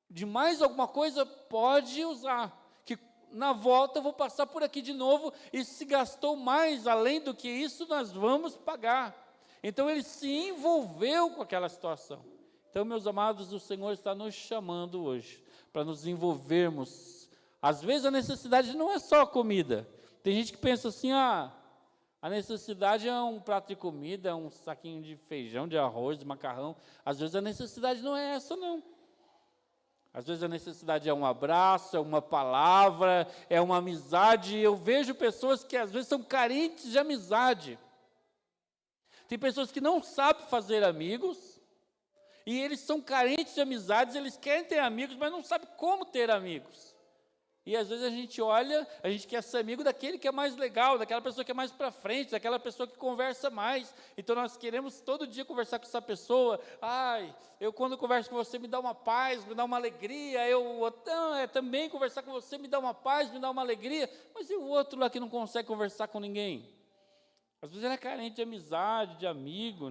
de mais alguma coisa, pode usar, que na volta eu vou passar por aqui de novo, e se gastou mais, além do que isso, nós vamos pagar. Então ele se envolveu com aquela situação. Então, meus amados, o Senhor está nos chamando hoje, para nos envolvermos. Às vezes a necessidade não é só a comida. Tem gente que pensa assim, a necessidade é um prato de comida, é um saquinho de feijão, de arroz, de macarrão. Às vezes a necessidade não é essa, não. Às vezes a necessidade é um abraço, é uma palavra, é uma amizade. Eu vejo pessoas que às vezes são carentes de amizade. Tem pessoas que não sabem fazer amigos, e eles são carentes de amizades, eles querem ter amigos, mas não sabem como ter amigos. E às vezes a gente olha, a gente quer ser amigo daquele que é mais legal, daquela pessoa que é mais para frente, daquela pessoa que conversa mais. Então nós queremos todo dia conversar com essa pessoa. Eu quando converso com você me dá uma paz, me dá uma alegria. Também conversar com você me dá uma paz, me dá uma alegria. Mas e o outro lá que não consegue conversar com ninguém? Às vezes ele é carente de amizade, de amigo,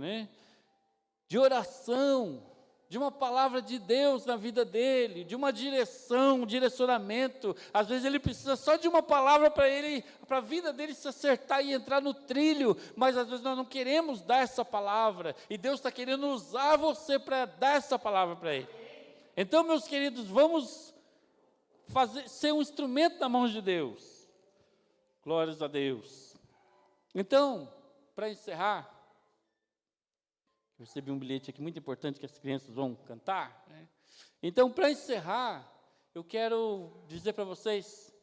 de oração, de uma palavra de Deus na vida dele, de uma direção, um direcionamento. Às vezes ele precisa só de uma palavra para a vida dele se acertar e entrar no trilho, mas às vezes nós não queremos dar essa palavra, e Deus está querendo usar você para dar essa palavra para ele. Então, meus queridos, vamos ser um instrumento na mão de Deus. Glórias a Deus. Então, para encerrar, eu recebi um bilhete aqui muito importante que as crianças vão cantar. Então, para encerrar, eu quero dizer para vocês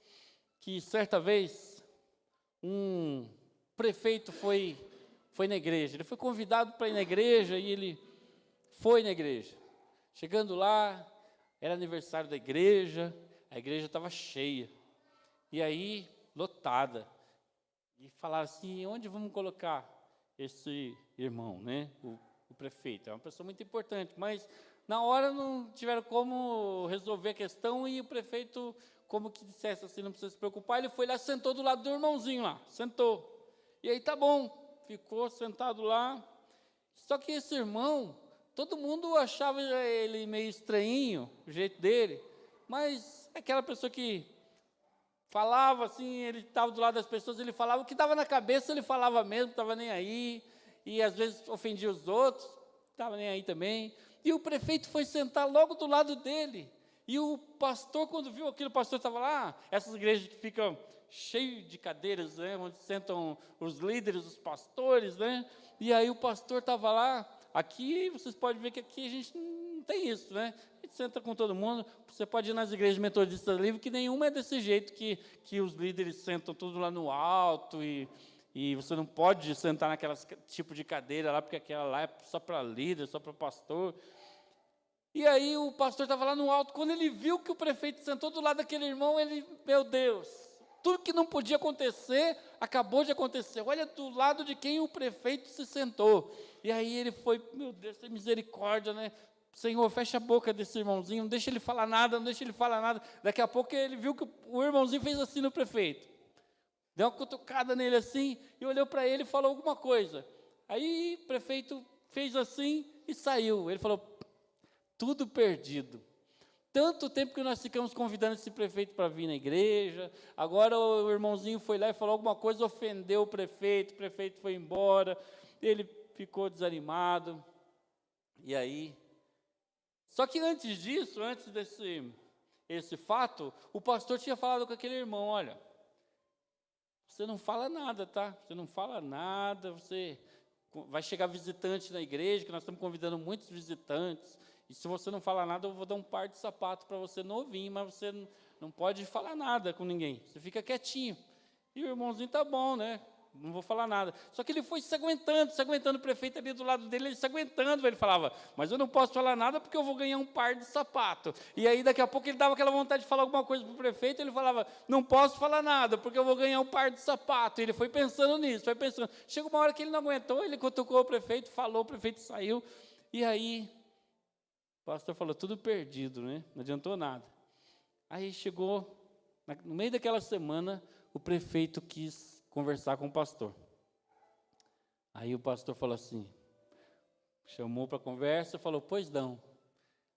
que certa vez um prefeito foi na igreja. Ele foi convidado para ir na igreja e ele foi na igreja. Chegando lá, era aniversário da igreja, a igreja estava cheia. E aí, lotada. E falaram assim, onde vamos colocar esse irmão, o prefeito? É uma pessoa muito importante, mas na hora não tiveram como resolver a questão, e o prefeito, como que dissesse assim, não precisa se preocupar, ele foi lá, sentou do lado do irmãozinho lá, sentou. E aí tá bom, ficou sentado lá. Só que esse irmão, todo mundo achava ele meio estranhinho, o jeito dele, mas aquela pessoa que falava assim, ele estava do lado das pessoas, ele falava o que estava na cabeça, ele falava mesmo, estava nem aí, e às vezes ofendia os outros, estava nem aí também. E o prefeito foi sentar logo do lado dele. E o pastor, quando viu aquilo, o pastor estava lá, essas igrejas que ficam cheias de cadeiras, né, onde sentam os líderes, os pastores, né? E aí o pastor estava lá. Aqui, vocês podem ver que aqui a gente não tem isso, né? A gente senta com todo mundo. Você pode ir nas igrejas metodistas livres, que nenhuma é desse jeito, que os líderes sentam tudo lá no alto, e você não pode sentar naquelas tipo de cadeira lá, porque aquela lá é só para líder, só para pastor. E aí o pastor estava lá no alto, quando ele viu que o prefeito sentou do lado daquele irmão, ele, meu Deus, tudo que não podia acontecer, acabou de acontecer. Olha do lado de quem o prefeito se sentou. E aí ele foi, meu Deus, tem misericórdia, né? Senhor, fecha a boca desse irmãozinho, não deixa ele falar nada, não deixa ele falar nada. Daqui a pouco ele viu que o irmãozinho fez assim no prefeito. Deu uma cutucada nele assim, e olhou para ele e falou alguma coisa. Aí o prefeito fez assim e saiu. Ele falou, tudo perdido. Tanto tempo que nós ficamos convidando esse prefeito para vir na igreja, agora o irmãozinho foi lá e falou alguma coisa, ofendeu o prefeito foi embora, ele ficou desanimado. E aí, só que antes disso, antes esse fato, o pastor tinha falado com aquele irmão, olha, você não fala nada, tá? Você não fala nada, você vai chegar visitante na igreja, que nós estamos convidando muitos visitantes, e se você não falar nada, eu vou dar um par de sapato para você novinho, mas você não pode falar nada com ninguém, você fica quietinho. E o irmãozinho tá bom, né? Não vou falar nada. Só que ele foi se aguentando, o prefeito ali do lado dele, ele se aguentando, ele falava, mas eu não posso falar nada porque eu vou ganhar um par de sapato. E aí daqui a pouco ele dava aquela vontade de falar alguma coisa para o prefeito, ele falava, não posso falar nada porque eu vou ganhar um par de sapato. E ele foi pensando nisso, foi pensando. Chegou uma hora que ele não aguentou, ele cutucou o prefeito, falou, o prefeito saiu, e aí o pastor falou, tudo perdido, né? Não adiantou nada. Aí chegou, no meio daquela semana, o prefeito quis conversar com o pastor. Aí o pastor falou assim, chamou para conversa, falou, pois não.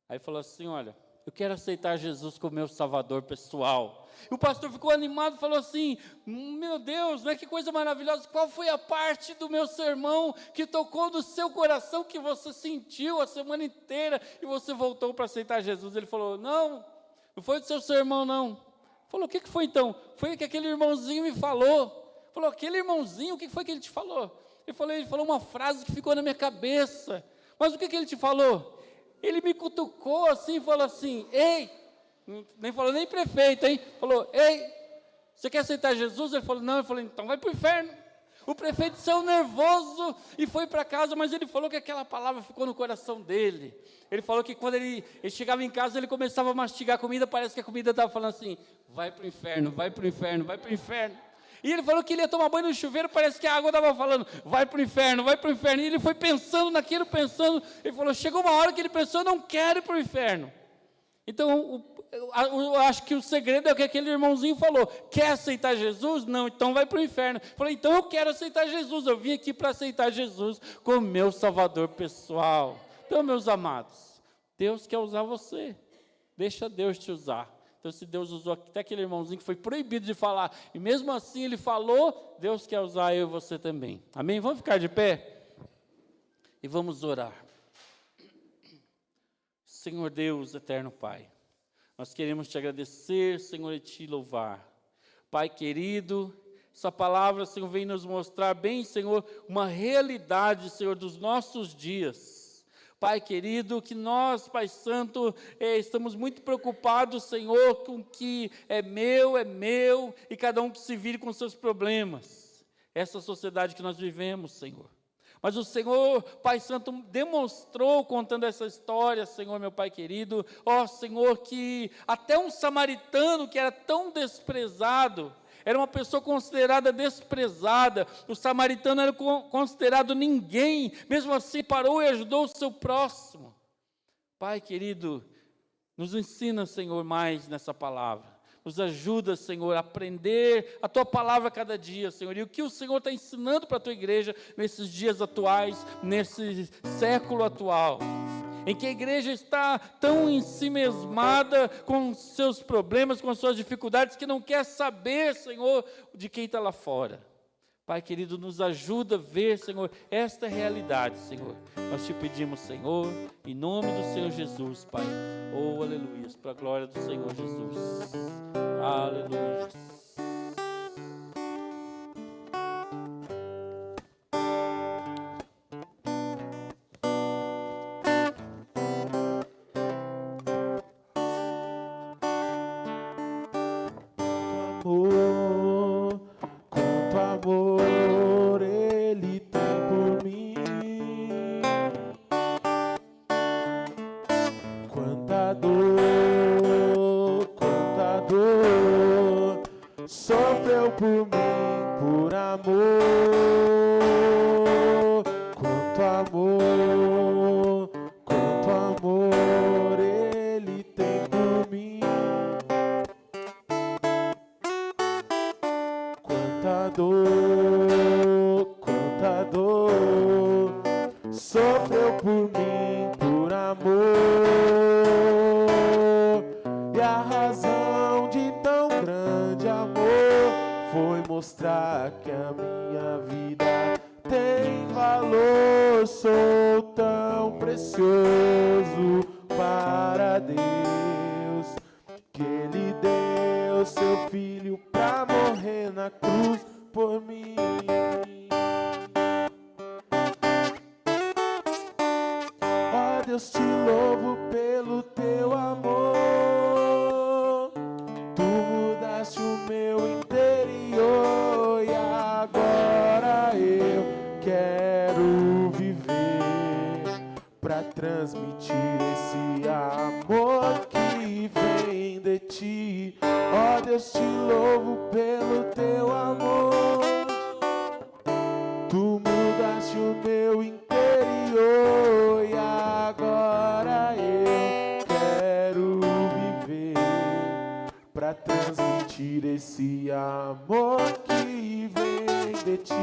Aí falou assim, olha, eu quero aceitar Jesus como meu salvador pessoal. E o pastor ficou animado, falou assim, meu Deus, né, que coisa maravilhosa, qual foi a parte do meu sermão que tocou no seu coração, que você sentiu a semana inteira, e você voltou para aceitar Jesus? Ele falou, não foi do seu sermão não. Falou, o que foi então? Foi o que aquele irmãozinho me falou. Falou, aquele irmãozinho, o que foi que ele te falou? Ele falou uma frase que ficou na minha cabeça. Mas o que ele te falou? Ele me cutucou assim, falou assim, ei, nem falou nem prefeito, hein? Falou, ei, você quer aceitar Jesus? Ele falou, não. Ele falou, então vai para o inferno. O prefeito saiu nervoso e foi para casa, mas ele falou que aquela palavra ficou no coração dele. Ele falou que quando ele chegava em casa, ele começava a mastigar a comida, parece que a comida estava falando assim, vai para o inferno, vai para o inferno, vai para o inferno. E ele falou que ele ia tomar banho no chuveiro, parece que a água estava falando, vai para o inferno, vai para o inferno. E ele foi pensando naquilo, ele falou, chegou uma hora que ele pensou, eu não quero ir para o inferno. Então, eu acho que o segredo é o que aquele irmãozinho falou, quer aceitar Jesus? Não, então vai para o inferno. Falou, então eu quero aceitar Jesus, eu vim aqui para aceitar Jesus como meu salvador pessoal. Então, meus amados, Deus quer usar você, deixa Deus te usar. Então, se Deus usou até aquele irmãozinho que foi proibido de falar, e mesmo assim ele falou, Deus quer usar eu e você também. Amém? Vamos ficar de pé? E vamos orar. Senhor Deus, eterno Pai, nós queremos te agradecer, Senhor, e te louvar. Pai querido, essa palavra, Senhor, vem nos mostrar bem, Senhor, uma realidade, Senhor, dos nossos dias. Pai querido, que nós, Pai Santo, estamos muito preocupados, Senhor, com o que é meu, e cada um que se vire com seus problemas. Essa sociedade que nós vivemos, Senhor. Mas o Senhor, Pai Santo, demonstrou, contando essa história, Senhor, meu Pai querido, Senhor, que até um samaritano que era tão desprezado, era uma pessoa considerada desprezada, o samaritano era considerado ninguém, mesmo assim parou e ajudou o seu próximo. Pai querido, nos ensina, Senhor, mais nessa palavra. Nos ajuda, Senhor, a aprender a Tua palavra cada dia, Senhor. E o que o Senhor está ensinando para a Tua igreja nesses dias atuais, nesse século atual. em que a igreja está tão ensimesmada com seus problemas, com suas dificuldades, que não quer saber, Senhor, de quem está lá fora. Pai querido, nos ajuda a ver, Senhor, esta realidade, Senhor. Nós te pedimos, Senhor, em nome do Senhor Jesus, Pai. Oh, aleluia, para a glória do Senhor Jesus. Aleluia. Quanto amor Ele tem por mim, quanta dor sofreu por mim, por amor, quanto amor Ele tem por mim. Quanta dor sofreu por mim, por amor, e a razão de tão grande amor foi mostrar que a minha vida tem valor. Sou tão precioso para Deus, que Ele deu seu Filho pra morrer na cruz por mim. Ó Deus, te louvo pelo teu amor. Tu mudaste o meu interior e agora eu quero viver pra transmitir esse amor que vem de ti. Ó Deus, te louvo pelo teu amor. Tu mudaste o meu interior e agora eu quero viver pra transmitir esse amor que vem de ti.